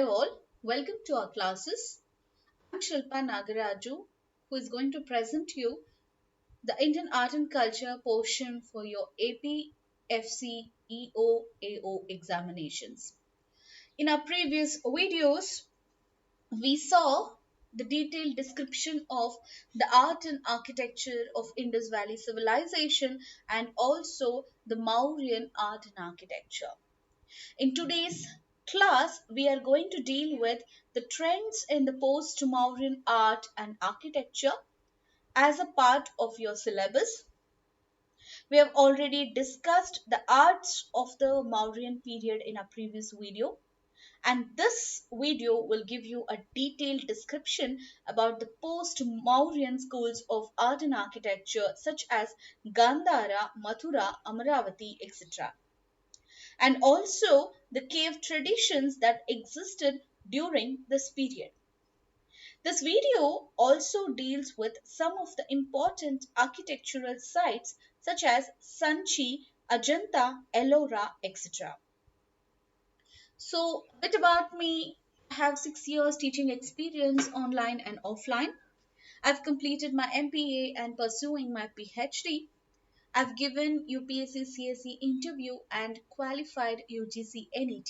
Hello all, welcome to our classes. I'm Shilpa Nagaraju, who is going to present you the Indian Art and Culture portion for your EPFC EOAO examinations. In our previous videos, we saw the detailed description of the art and architecture of Indus Valley civilization and also the Mauryan art and architecture. In today's class, we are going to deal with the trends in the post-Mauryan art and architecture as a part of your syllabus. We have already discussed the arts of the Mauryan period in a previous video, and this video will give you a detailed description about the post-Mauryan schools of art and architecture such as Gandhara, Mathura, Amaravati, etc. and also the cave traditions that existed during this period. This video also deals with some of the important architectural sites such as Sanchi, Ajanta, Ellora, etc. So, a bit about me. I have 6 years teaching experience online and offline. I've completed my MPA and pursuing my PhD. I've given UPSC CSE Interview and qualified UGC NET.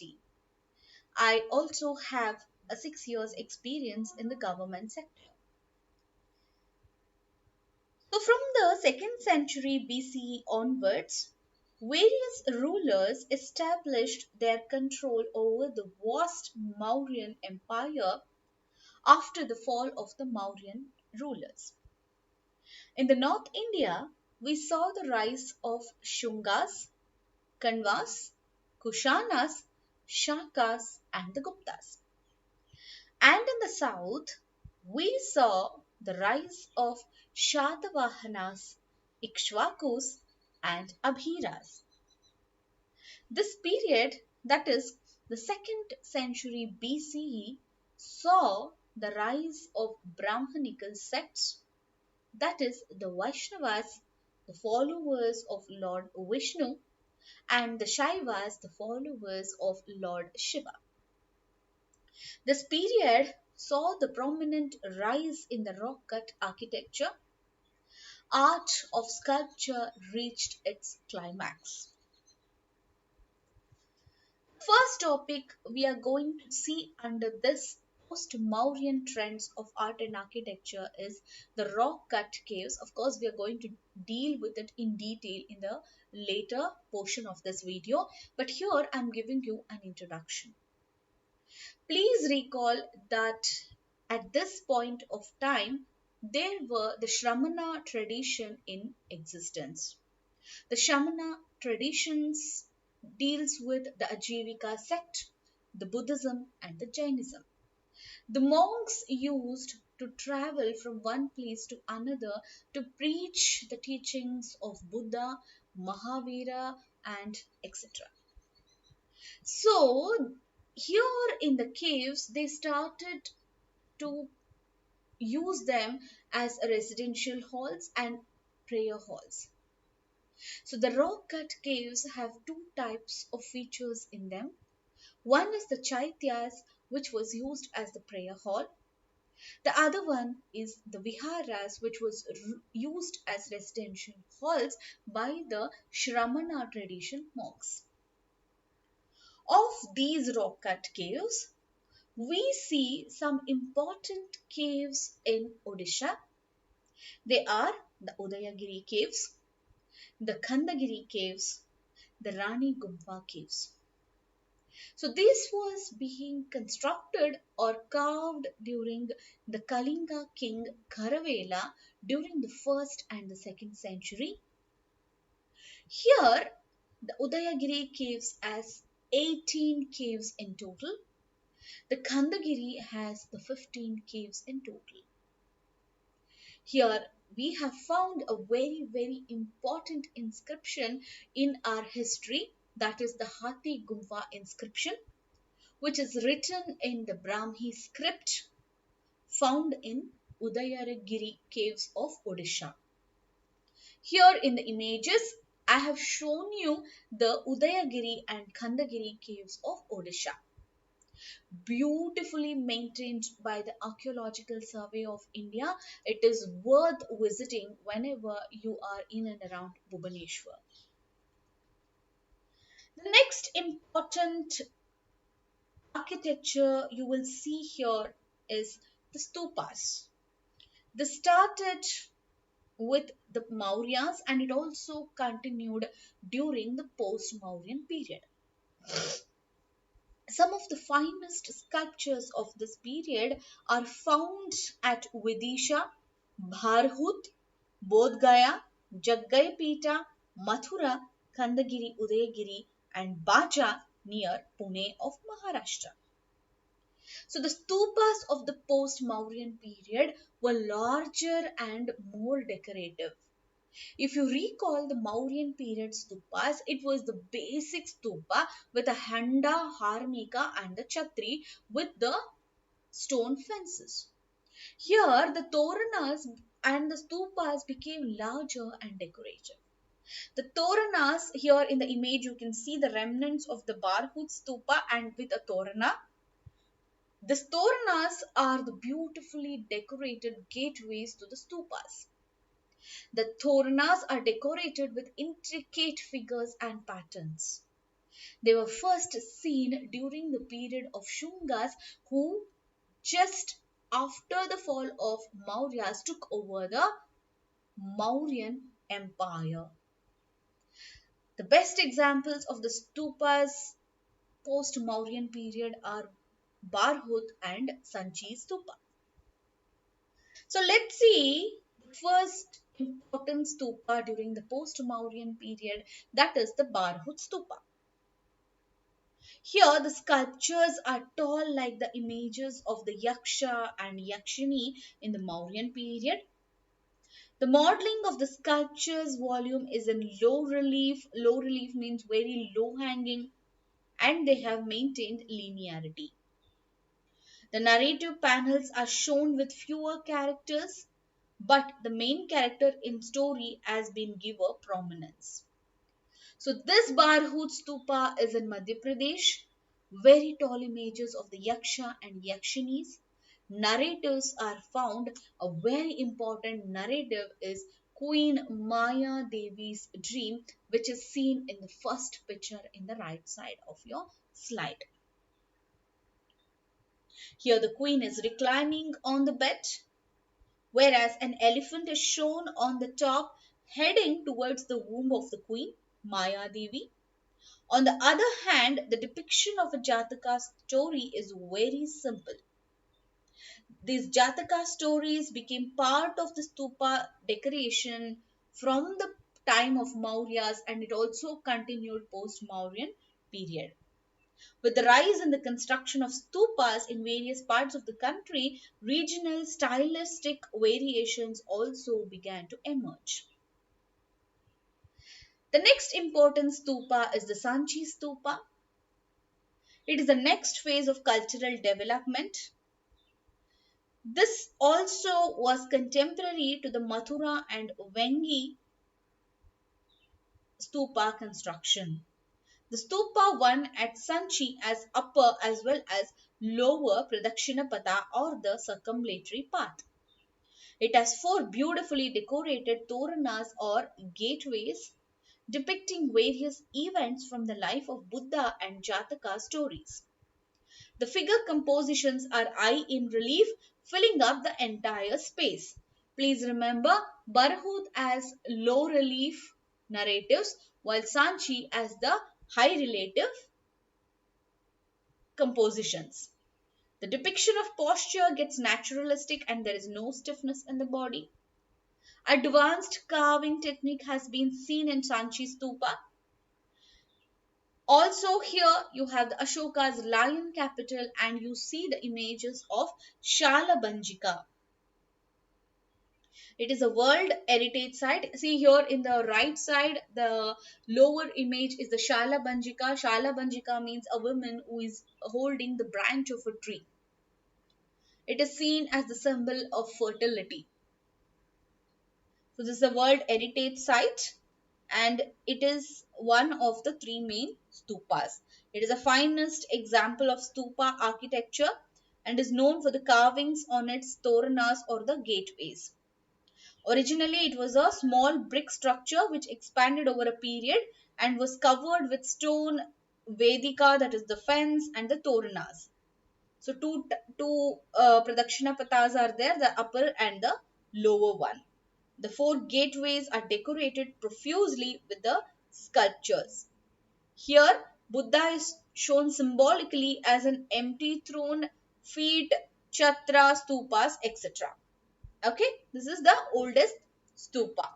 I also have a 6 years experience in the government sector. So from the 2nd century BCE onwards, various rulers established their control over the vast Mauryan Empire after the fall of the Mauryan rulers. In the North India, we saw the rise of Shungas, Kanvas, Kushanas, Shakas, and the Guptas. And in the south, we saw the rise of Shatavahanas, Ikshvakus, and Abhiras. This period, that is the 2nd century BCE, saw the rise of Brahmanical sects, that is the Vaishnavas, the followers of Lord Vishnu, and the Shaivas, the followers of Lord Shiva. This period saw the prominent rise in the rock cut architecture. Art of sculpture reached its climax. First topic we are going to see under this post-Mauryan trends of art and architecture is the rock cut caves. Of course, we are going to deal with it in detail in the later portion of this video, but here I'm giving you an introduction. Please recall that at this point of time, there were the Shramana tradition in existence. The Shramana traditions deals with the Ajivika sect, the Buddhism and the Jainism. The monks used to travel from one place to another to preach the teachings of Buddha, Mahavira and etc. So here in the caves, they started to use them as residential halls and prayer halls. So the rock cut caves have two types of features in them. One is the chaityas, which was used as the prayer hall. The other one is the viharas, which was used as residential halls by the Shramana tradition monks. Of these rock cut caves, we see some important caves in Odisha. They are the Udayagiri caves, the Khandagiri caves, the Rani Gumpa caves. So this was being constructed or carved during the Kalinga king Kharavela during the 1st and the 2nd century. Here the Udayagiri caves has 18 caves in total. The Khandagiri has the 15 caves in total. Here we have found a very important inscription in our history, that is the Hathi Gumpa inscription, which is written in the Brahmi script found in Udayagiri caves of Odisha. Here in the images, I have shown you the Udayagiri and Khandagiri caves of Odisha. beautifully maintained by the Archaeological Survey of India. It is worth visiting whenever you are in and around Bhubaneswar. The next important architecture you will see here is the stupas. This started with the Mauryas and it also continued during the post Mauryan period. Some of the finest sculptures of this period are found at Vidisha, Bharhut, Bodh Gaya, Jaggayapeta, Mathura, Kandagiri, Udayagiri, and Baja near Pune of Maharashtra. So the stupas of the post Mauryan period were larger and more decorative. If you recall the Mauryan period stupas, it was the basic stupa with a handa, harmika, and the chhatri with the stone fences. Here, the toranas and the stupas became larger and decorative. The toranas here in the image, you can see the remnants of the Barhut stupa and with a torana. The toranas are the beautifully decorated gateways to the stupas. The toranas are decorated with intricate figures and patterns. They were first seen during the period of Shungas, who just after the fall of Mauryas took over the Mauryan Empire. The best examples of the stupas post Mauryan period are Barhut and Sanchi stupa. So let's see the first important stupa during the post-Mauryan period, that is the Barhut stupa. Here the sculptures are tall like the images of the Yaksha and Yakshini in the Mauryan period. The modeling of the sculptures volume is in low relief. Low relief means very low hanging, and they have maintained linearity. The narrative panels are shown with fewer characters, but the main character in story has been given prominence. So this Barhut Stupa is in Madhya Pradesh. Very tall images of the Yaksha and Yakshinis. Narratives are found. A very important narrative is Queen Maya Devi's dream, which is seen in the first picture in the right side of your slide. Here the queen is reclining on the bed, whereas an elephant is shown on the top heading towards the womb of the queen, Maya Devi. On the other hand, the depiction of a Jataka story is very simple. These Jataka stories became part of the stupa decoration from the time of Mauryas and it also continued post Mauryan period. With the rise in the construction of stupas in various parts of the country, regional stylistic variations also began to emerge. The next important stupa is the Sanchi stupa. It is the next phase of cultural development. This also was contemporary to the Mathura and Vengi stupa construction. The stupa one at Sanchi as upper as well as lower Pradakshinapada or the circumambulatory path. It has four beautifully decorated toranas or gateways depicting various events from the life of Buddha and Jataka stories. The figure compositions are high in relief, filling up the entire space. Please remember Barhut as low relief narratives, while Sanchi as the high relative compositions. The depiction of posture gets naturalistic and there is no stiffness in the body. Advanced carving technique has been seen in Sanchi Stupa. Also here you have the Ashoka's lion capital and you see the images of Shalabanjika. It is a World Heritage Site. See here in the right side, the lower image is the Shalabanjika. Shalabanjika means a woman who is holding the branch of a tree. It is seen as the symbol of fertility. So this is a World Heritage Site and it is one of the three main stupas. It is a finest example of stupa architecture and is known for the carvings on its toranas or the gateways. Originally, it was a small brick structure which expanded over a period and was covered with stone vedika, that is the fence, and the toranas. So two pradakshina pathas are there, the upper and the lower one. The four gateways are decorated profusely with the sculptures. Here, Buddha is shown symbolically as an empty throne, feet, chatra, stupas, etc. Okay, this is the oldest stupa.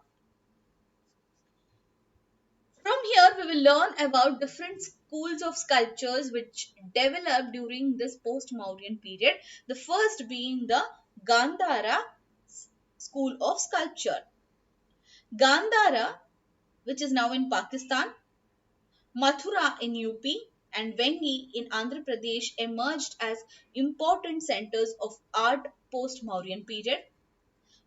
From here, we will learn about different schools of sculptures which developed during this post-Mauryan period. The first being the Gandhara school of sculpture. Gandhara, which is now in Pakistan, Mathura in UP, and Vengi in Andhra Pradesh emerged as important centers of art post-Mauryan period.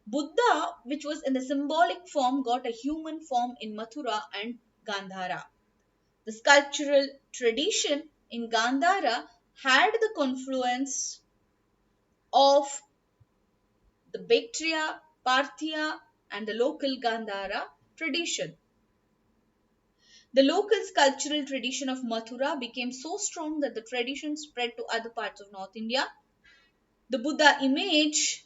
Buddha, which was in the symbolic form, got a human form in Mathura and Gandhara. The sculptural tradition in Gandhara had the confluence of the Bactria, Parthia, and the local Gandhara tradition. The local sculptural tradition of Mathura became so strong that the tradition spread to other parts of North India. The Buddha image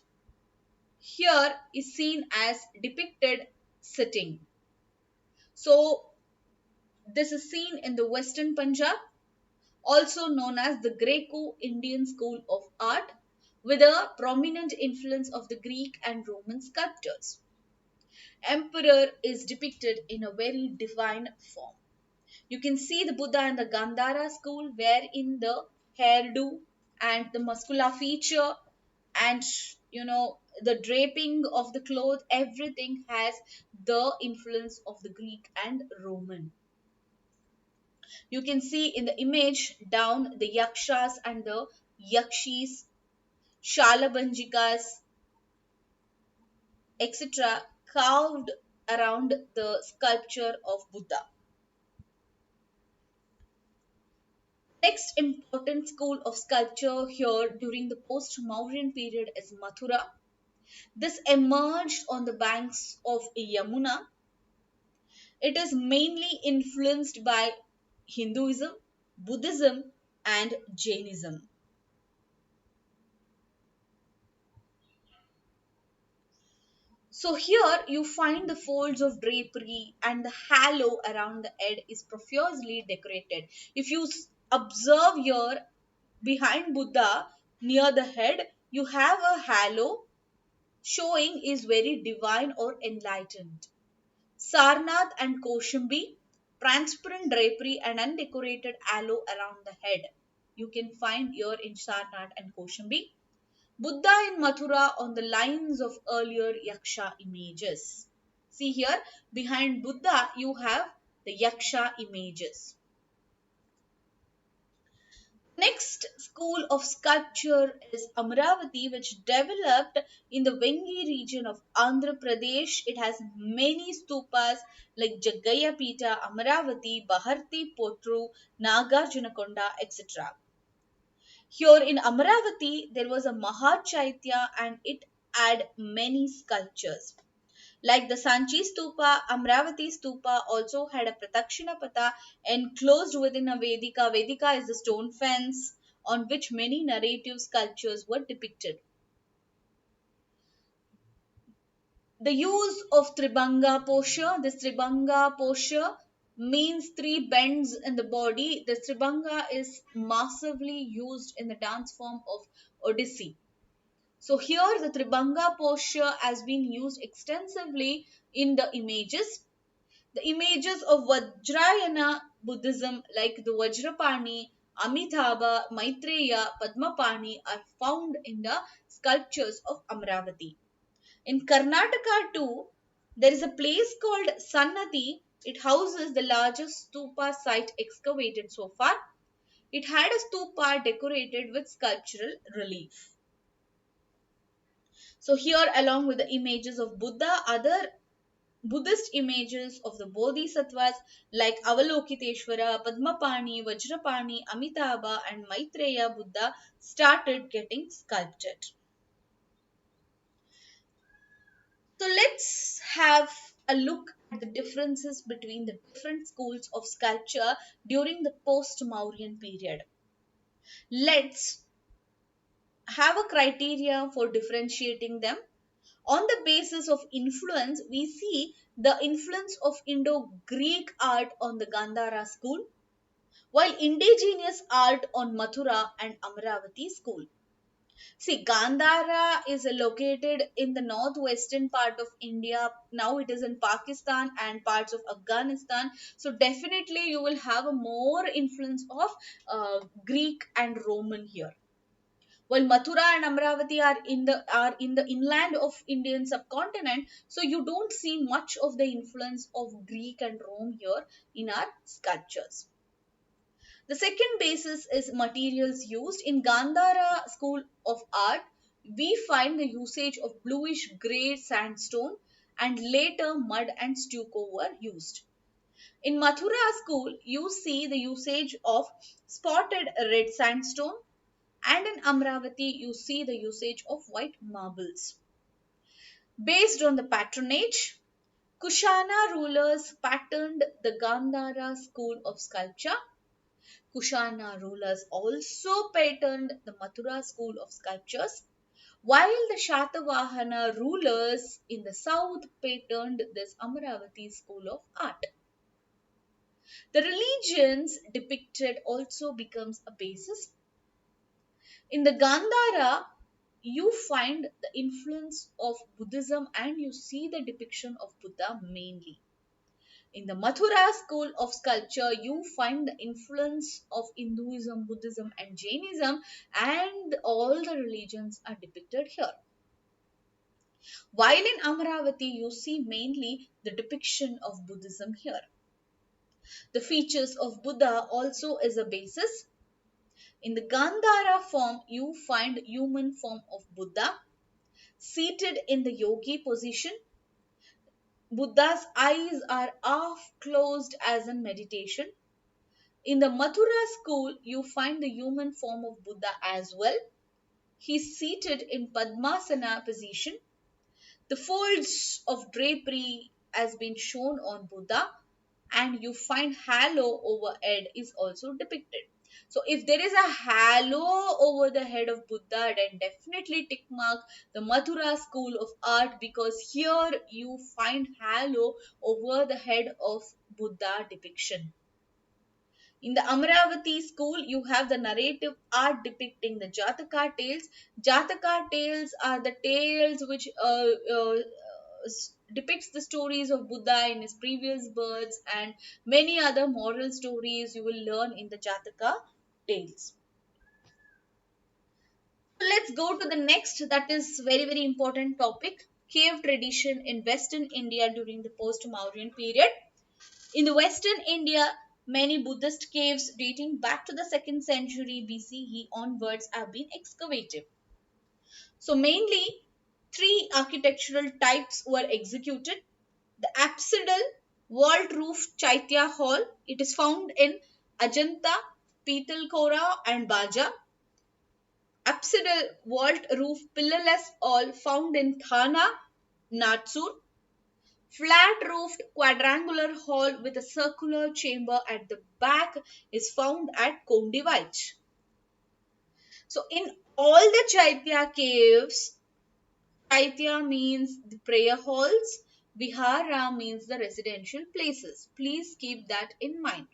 here is seen as depicted sitting. So, this is seen in the Western Punjab, also known as the Greco-Indian school of art, with a prominent influence of the Greek and Roman sculptors. Emperor is depicted in a very divine form. You can see the Buddha in the Gandhara school, wherein the hairdo and the muscular feature and the draping of the cloth, everything has the influence of the Greek and Roman. You can see in the image down the yakshas and the yakshis, shalabanjikas, etc., carved around the sculpture of Buddha. Next important school of sculpture here during the post-Mauryan period is Mathura. This emerged on the banks of Yamuna. It is mainly influenced by Hinduism, Buddhism, and Jainism. So here you find the folds of drapery and the halo around the head is profusely decorated. If you observe here behind Buddha near the head, you have a halo showing is very divine or enlightened. Sarnath and Koshambi, transparent drapery and undecorated halo around the head. You can find here in Sarnath and Koshambi. Buddha in Mathura on the lines of earlier Yaksha images. See here, behind Buddha you have the Yaksha images. Next school of sculpture is Amravati, which developed in the Vengi region of Andhra Pradesh. It has many stupas like Jaggaya Pita, Amravati, Baharti Potru, Nagarjunakonda, etc. Here in Amravati, there was a Mahachaitya and it had many sculptures. Like the Sanchi Stupa, Amravati Stupa also had a Prathakshinapatha enclosed within a Vedika. Vedika is the stone fence on which many narrative sculptures were depicted. The use of Tribhanga posture. This Tribhanga posture means three bends in the body. The Tribhanga is massively used in the dance form of Odissi. So here the Tribhanga posture has been used extensively in the images. The images of Vajrayana Buddhism like the Vajrapani, Amitabha, Maitreya, Padmapani are found in the sculptures of Amravati. In Karnataka too, there is a place called Sannati. It houses the largest stupa site excavated so far. It had a stupa decorated with sculptural relief. So here along with the images of Buddha, other Buddhist images of the bodhisattvas like Avalokiteshvara, Padmapani, Vajrapani, Amitabha, and Maitreya Buddha started getting sculpted. So let's have a look at the differences between the different schools of sculpture during the post Mauryan period. Let's have a criteria for differentiating them. On the basis of influence, we see the influence of Indo-Greek art on the Gandhara school, while indigenous art on Mathura and Amravati school. See, Gandhara is located in the northwestern part of India. Now it is in Pakistan and parts of Afghanistan. So definitely you will have a more influence of Greek and Roman here. While Mathura and Amravati are in the inland of Indian subcontinent, so you don't see much of the influence of Greek and Rome here in our sculptures. The second basis is materials used. In Gandhara school of art, we find the usage of bluish grey sandstone and later mud and stucco were used. In Mathura school, you see the usage of spotted red sandstone, and in Amravati, you see the usage of white marbles. Based on the patronage, Kushana rulers patterned the Gandhara school of sculpture. Kushana rulers also patterned the Mathura school of sculptures, while the Shatavahana rulers in the south patterned this Amaravati school of art. The religions depicted also becomes a basis. In the Gandhara, you find the influence of Buddhism and you see the depiction of Buddha mainly. In the Mathura school of sculpture, you find the influence of Hinduism, Buddhism, and Jainism, and all the religions are depicted here. While in Amaravati, you see mainly the depiction of Buddhism here. The features of Buddha also is a basis. In the Gandhara form, you find human form of Buddha seated in the yogi position. Buddha's eyes are half closed as in meditation. In the Mathura school, you find the human form of Buddha as well. He's seated in Padmasana position. The folds of drapery has been shown on Buddha, and you find halo overhead is also depicted. So if there is a halo over the head of Buddha, then definitely tick mark the Mathura school of art, because here you find halo over the head of Buddha depiction. In the Amravati school, you have the narrative art depicting the Jataka tales. Jataka tales are the tales which depicts the stories of Buddha in his previous births and many other moral stories you will learn in the Jataka tales. So let's go to the next, that is very important topic, cave tradition in Western India during the post-Mauryan period. In the Western India, many Buddhist caves dating back to the 2nd century BCE onwards have been excavated. So mainly three architectural types were executed. The apsidal vault roof Chaitya Hall, it is found in Ajanta, Pitalkhora and Baja. Apsidal vault roof pillarless hall found in Thana, Natsur. Flat roofed quadrangular hall with a circular chamber at the back is found at Kondivach. So in all the Chaitya caves, Chaitya means the prayer halls, Vihara means the residential places. Please keep that in mind.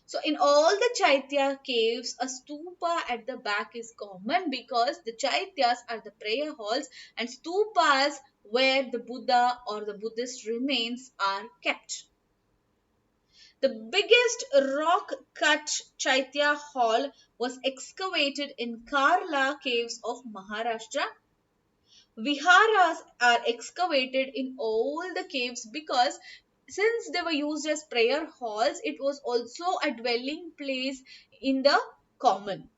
So in all the Chaitya caves, a stupa at the back is common because the Chaityas are the prayer halls and stupas where the Buddha or the Buddhist remains are kept. The biggest rock cut Chaitya hall was excavated in Karla caves of Maharashtra. Viharas are excavated in all the caves because since they were used as prayer halls, it was also a dwelling place in the common.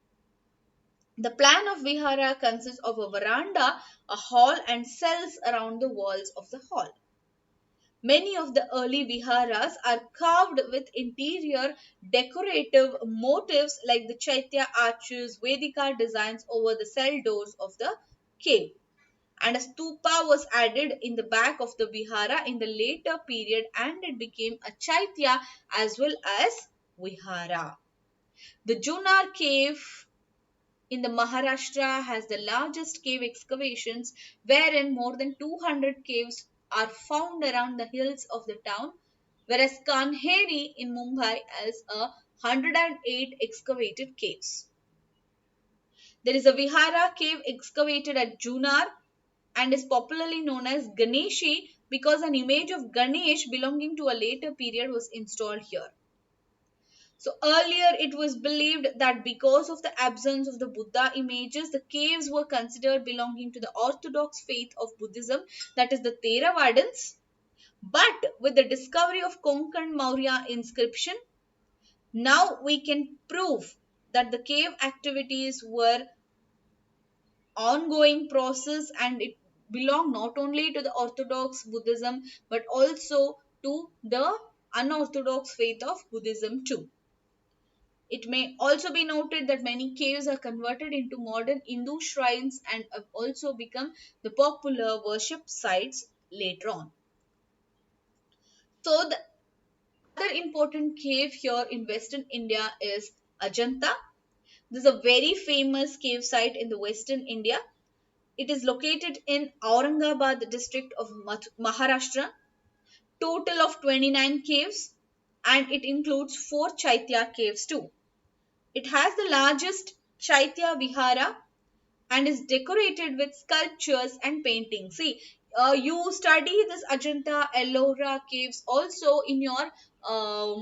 The plan of Vihara consists of a veranda, a hall, and cells around the walls of the hall. Many of the early viharas are carved with interior decorative motifs like the chaitya arches, Vedika designs over the cell doors of the cave. And a stupa was added in the back of the vihara in the later period, and it became a chaitya as well as vihara. The Junar cave in the Maharashtra has the largest cave excavations, wherein more than 200 caves are found around the hills of the town, whereas Kanheri in Mumbai has 108 excavated caves. There is a Vihara cave excavated at Junar and is popularly known as Ganeshi because an image of Ganesh belonging to a later period was installed here. So earlier it was believed that because of the absence of the Buddha images, the caves were considered belonging to the orthodox faith of Buddhism, that is the Theravadins. But with the discovery of Konkan Maurya inscription, now we can prove that the cave activities were ongoing process and it belonged not only to the orthodox Buddhism but also to the unorthodox faith of Buddhism too. It may also be noted that many caves are converted into modern Hindu shrines and have also become the popular worship sites later on. So, the other important cave here in Western India is Ajanta. This is a very famous cave site in the Western India. It is located in Aurangabad district of Maharashtra. Total of 29 caves, and it includes 4 Chaitya caves too. It has the largest Chaitya Vihara and is decorated with sculptures and paintings. See, you study this Ajanta Ellora caves also in your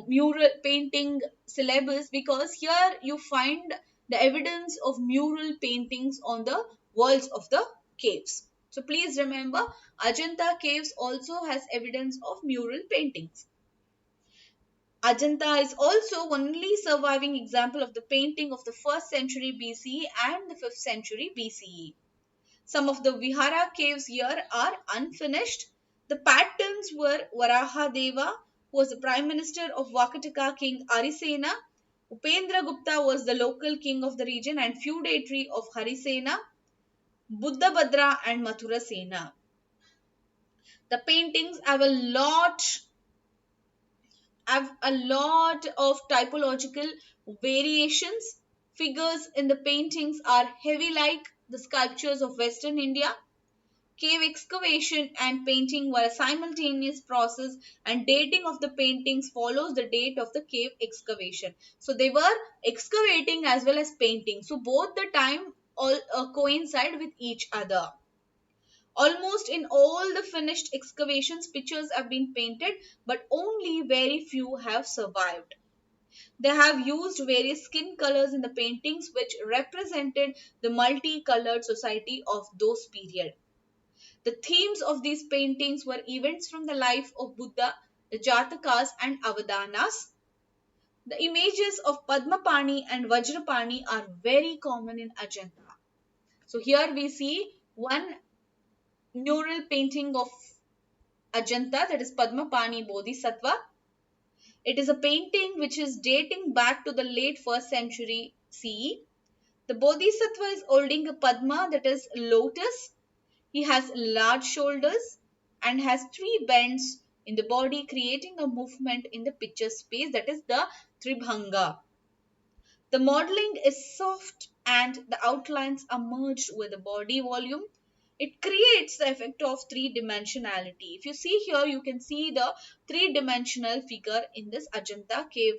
mural painting syllabus, because here you find the evidence of mural paintings on the walls of the caves. So please remember, Ajanta caves also has evidence of mural paintings. Ajanta is also only surviving example of the painting of the 1st century BCE and the 5th century BCE. Some of the Vihara caves here are unfinished. The patterns were Varaha Deva, who was the prime minister of Vakataka king Arisena. Upendra Gupta was the local king of the region and feudatory of Harisena, Buddha Bhadra and Mathura Sena. The paintings have a lot of typological variations. Figures in the paintings are heavy like the sculptures of Western India. Cave excavation and painting were a simultaneous process, and dating of the paintings follows the date of the cave excavation. So they were excavating as well as painting. So both the time all coincide with each other. Almost in all the finished excavations, pictures have been painted, but only very few have survived. They have used various skin colors in the paintings, which represented the multicolored society of those period. The themes of these paintings were events from the life of Buddha, the Jatakas and Avadanas. The images of Padmapani and Vajrapani are very common in Ajanta. So here we see one mural painting of Ajanta, that is Padmapani Bodhisattva. It is a painting which is dating back to the late 1st century CE. The Bodhisattva is holding a Padma, that is lotus. He has large shoulders and has 3 bends in the body, creating a movement in the picture space, that is the Tribhanga. The modeling is soft and the outlines are merged with the body volume. It creates the effect of 3-dimensionality. If you see here, you can see the 3-dimensional figure in this Ajanta cave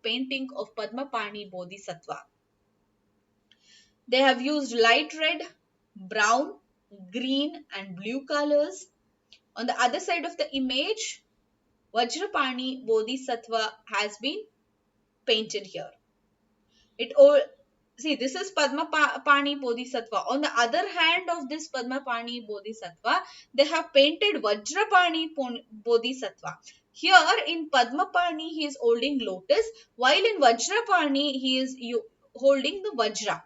painting of Padmapani Bodhisattva. They have used light red, brown, green and blue colors. On the other side of the image, Vajrapani Bodhisattva has been painted here. See, this is Padmapani Bodhisattva. On the other hand of this Padmapani Bodhisattva, they have painted Vajrapani Bodhisattva. Here in Padmapani, he is holding lotus, while in Vajrapani, he is holding the Vajra.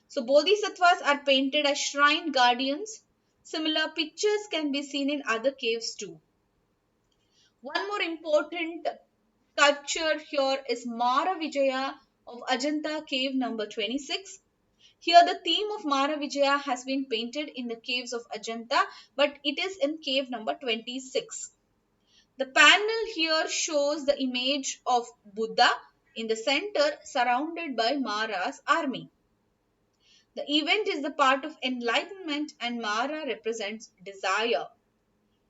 So Bodhisattvas are painted as shrine guardians. Similar pictures can be seen in other caves too. One more important sculpture here is Mara Vijaya of Ajanta cave number 26. Here the theme of Mara Vijaya has been painted in the caves of Ajanta, but it is in cave number 26. The panel here shows the image of Buddha in the center surrounded by Mara's army. The event is the part of enlightenment and Mara represents desire.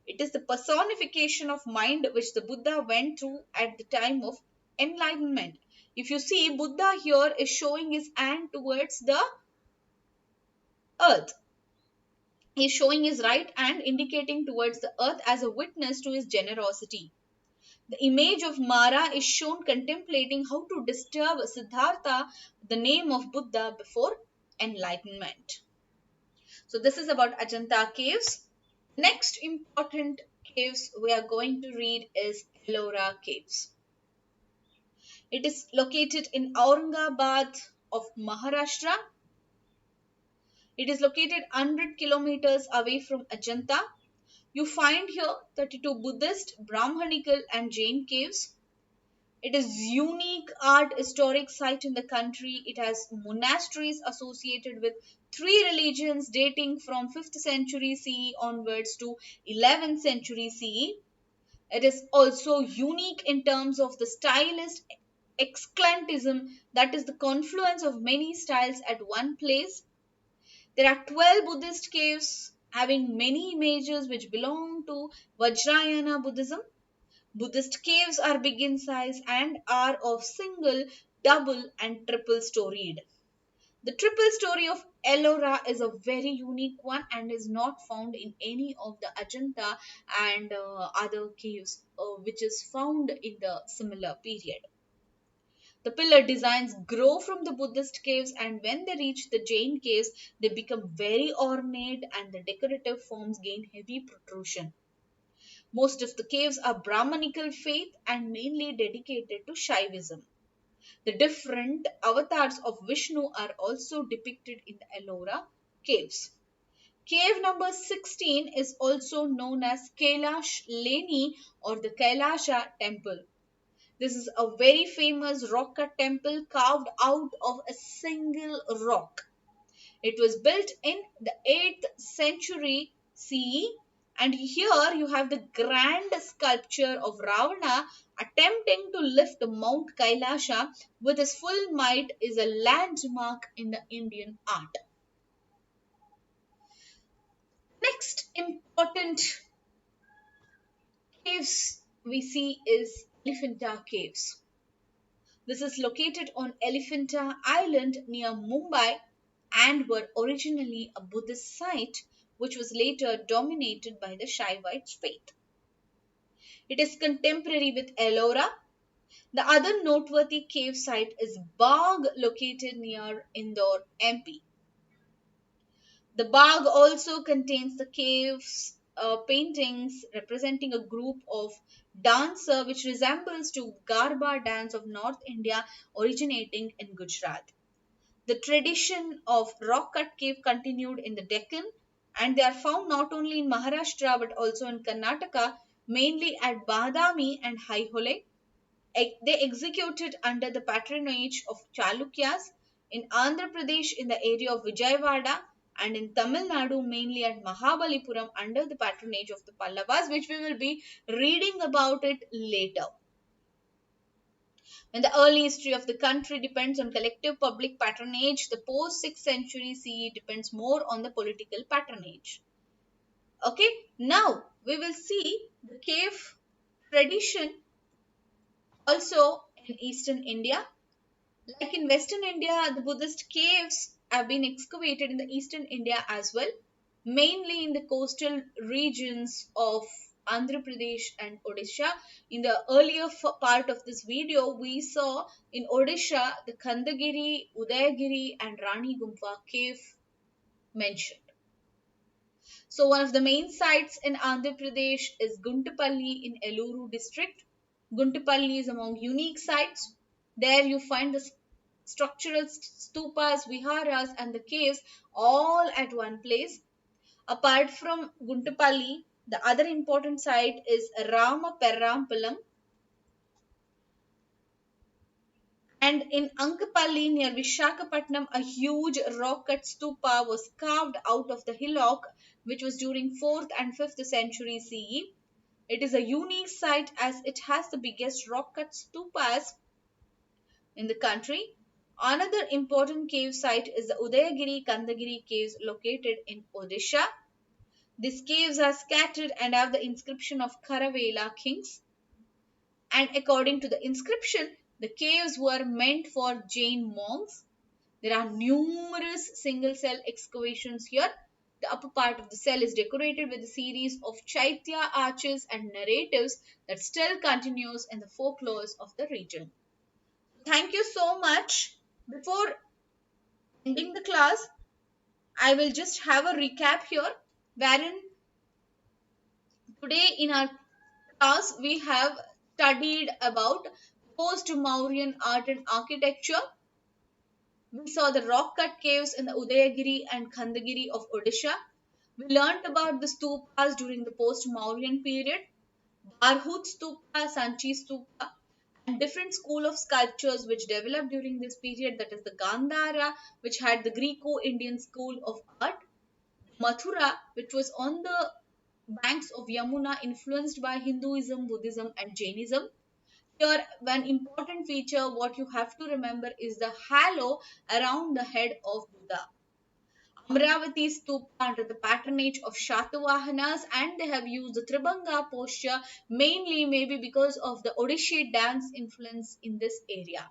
It is the personification of mind which the Buddha went through at the time of enlightenment. If you see, Buddha here is showing his hand towards the earth. He is showing his right hand indicating towards the earth as a witness to his generosity. The image of Mara is shown contemplating how to disturb Siddhartha, the name of Buddha, before enlightenment. So this is about Ajanta caves. Next important caves we are going to read is Ellora caves. It is located in Aurangabad of Maharashtra. It is located 100 kilometers away from Ajanta. You find here 32 Buddhist, Brahmanical and Jain caves. It is unique art historic site in the country. It has monasteries associated with three religions dating from 5th century CE onwards to 11th century CE. It is also unique in terms of the stylist eclecticism, that is the confluence of many styles at one place. There are 12 Buddhist caves having many images which belong to Vajrayana Buddhism. Buddhist caves are big in size and are of single, double and triple storied. The triple story of Ellora is a very unique one and is not found in any of the Ajanta and other caves which is found in the similar period. The pillar designs grow from the Buddhist caves, and when they reach the Jain caves, they become very ornate and the decorative forms gain heavy protrusion. Most of the caves are Brahmanical faith and mainly dedicated to Shaivism. The different avatars of Vishnu are also depicted in the Ellora caves. Cave number 16 is also known as Kailash Leni or the Kailasha temple. This is a very famous rock cut temple carved out of a single rock. It was built in the 8th century CE, and here you have the grand sculpture of Ravana attempting to lift Mount Kailasha with his full might is a landmark in the Indian art. Next important caves we see is Elephanta Caves. This is located on Elephanta Island near Mumbai and were originally a Buddhist site which was later dominated by the Shaivite faith. It is contemporary with Ellora. The other noteworthy cave site is Bagh located near Indore, MP. The Bagh also contains the caves paintings representing a group of dancer which resembles to Garba dance of North India originating in Gujarat. The tradition of rock cut cave continued in the Deccan and they are found not only in Maharashtra but also in Karnataka, mainly at Badami and Haihole. They executed under the patronage of Chalukyas, in Andhra Pradesh in the area of Vijayawada, and in Tamil Nadu mainly at Mahabalipuram under the patronage of the Pallavas, which we will be reading about it later. When the early history of the country depends on collective public patronage, the post 6th century CE depends more on the political patronage. Okay, now we will see the cave tradition also in eastern India. Like in western India, the Buddhist caves have been excavated in the eastern India as well, mainly in the coastal regions of Andhra Pradesh and Odisha. In the earlier part of this video, we saw in Odisha the Khandagiri, Udayagiri and Rani Gumfa cave mentioned. So one of the main sites in Andhra Pradesh is Guntupalli in Eluru district. Guntupalli is among unique sites. There you find the structural stupas, viharas and the caves all at one place. Apart from Guntupalli, The other important site is Rama Perrampalam, and in Ankapalli near Vishakhapatnam, a huge rock cut stupa was carved out of the hillock, which was during 4th and 5th century CE. It is a unique site as it has the biggest rock cut stupas in the country. Another important cave site is the Udayagiri Kandagiri caves located in Odisha. These caves are scattered and have the inscription of Karavela kings. And according to the inscription, the caves were meant for Jain monks. There are numerous single cell excavations here. The upper part of the cell is decorated with a series of chaitya arches and narratives that still continues in the folklores of the region. Thank you so much. Before ending the class, I will just have a recap here, wherein today in our class we have studied about post-Mauryan art and architecture. We saw the rock cut caves in the Udayagiri and Khandagiri of Odisha. We learnt about the stupas during the post-Mauryan period, Barhut stupa, Sanchi stupa, and different school of sculptures which developed during this period, that is the Gandhara, which had the Greco-Indian school of art, Mathura, which was on the banks of Yamuna, influenced by Hinduism, Buddhism, and Jainism. Here, one important feature what you have to remember is the halo around the head of Buddha. Amravati Stupa under the patronage of Shatavahanas, and they have used the Tribhanga posture mainly maybe because of the Odissi dance influence in this area.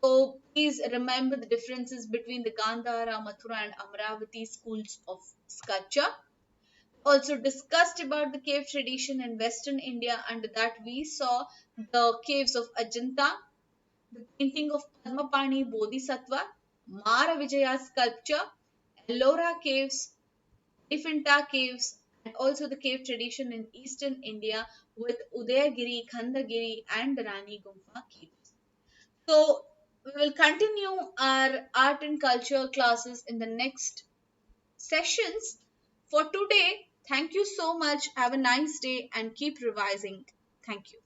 So please remember the differences between the Gandhara, Mathura, and Amravati schools of sculpture. Also discussed about the cave tradition in Western India, and that we saw the caves of Ajanta, the painting of Padmapani Bodhisattva, Mara Vijaya sculpture, Ellora caves, Elephanta caves, and also the cave tradition in Eastern India with Udayagiri, Khandagiri, and the Rani Gumpha caves. So we will continue our art and culture classes in the next sessions. For today, thank you so much. Have a nice day and keep revising. Thank you.